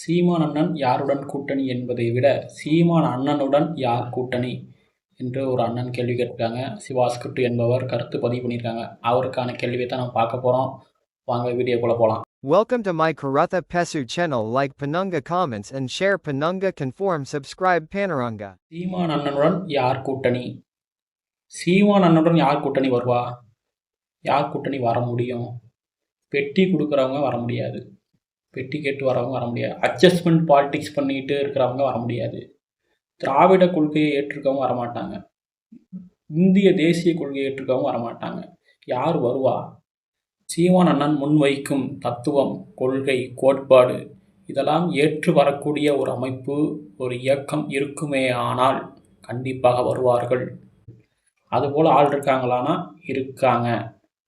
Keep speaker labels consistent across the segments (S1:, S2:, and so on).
S1: சீமான் அண்ணன் யாருடன் கூட்டணி என்பதை விட, சீமான் அண்ணனுடன் யார் கூட்டணி என்று ஒரு அண்ணன் கேள்வி கேட்டிருக்காங்க. சிவா ஸ்கிரிப்ட் என்பவர் கருத்து பதிவு பண்ணியிருக்காங்க. அவருக்கான கேள்வியை தான் நம்ம பார்க்க போகிறோம். வாங்க வீடியோக்குள்ள போகலாம்.
S2: Welcome to my Karatha Pesu channel. Like Panunga comments and share Panunga conform subscribe Panaranga.
S1: சீமான் அண்ணனுடன் யார் கூட்டணி? சீமான் அண்ணனுடன் யார் கூட்டணி வருவா? யார் கூட்டணி வர முடியும்? பெட்டி கொடுக்குறவங்க வர முடியாது. பெட்டி கேட்டு வரவங்க வர முடியாது. அட்ஜஸ்ட்மெண்ட் பாலிடிக்ஸ் பண்ணிட்டு இருக்கிறவங்க வர முடியாது. திராவிட கொள்கையை ஏற்றுக்கவங்க வரமாட்டாங்க. இந்திய தேசிய கொள்கையை ஏற்றுக்கவங்க வரமாட்டாங்க. யார் வருவா? சீமான் அண்ணன் முன்வைக்கும் தத்துவம், கொள்கை, கோட்பாடு இதெல்லாம் ஏற்று வரக்கூடிய ஒரு அமைப்பு, ஒரு இயக்கம் இருக்குமேயானால் கண்டிப்பாக வருவார்கள். அதுபோல் ஆள் இருக்காங்களானா இருக்காங்க.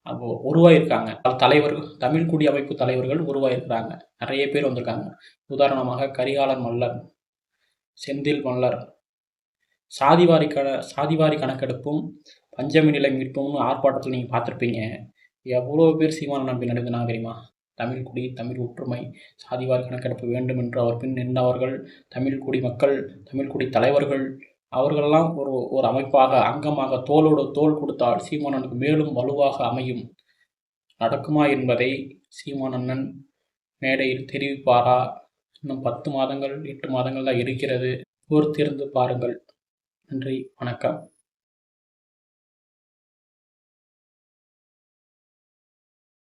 S1: அப்போ உருவாயிருக்காங்க. தலைவர்கள், தமிழ் குடி அமைப்பு தலைவர்கள் உருவாயிருக்கிறாங்க. நிறைய பேர் வந்திருக்காங்க. உதாரணமாக கரிகாலன் மல்லர், செந்தில் மல்லர், சாதிவாரி கணக்கெடுப்பும் பஞ்சமி நிலை மீட்பும்னு ஆர்ப்பாட்டத்தில் நீங்கள் பார்த்துருப்பீங்க. எவ்வளோ பேர் சீமான் அண்ணன் பின் நடந்தாங்க தெரியுமா? தமிழ் குடி, தமிழ் ஒற்றுமை, சாதிவாரி கணக்கெடுப்பு வேண்டும் என்று அவர் பின் நின்றவர்கள், தமிழ் குடி மக்கள், தமிழ் குடி தலைவர்கள், அவர்களெல்லாம் ஒரு அமைப்பாக, அங்கமாக, தோளோடு தோள் கொடுத்தால் சீமான் அண்ணனுக்கு மேலும் வலுவாக அமையும். நடக்குமா என்பதை சீமான் அண்ணன் மேடையில் தெரிவிப்பாரா? இன்னும் 10 மாதங்கள் 8 மாதங்கள் தான் இருக்கிறது. பொறுத்திருந்து பாருங்கள். நன்றி, வணக்கம்.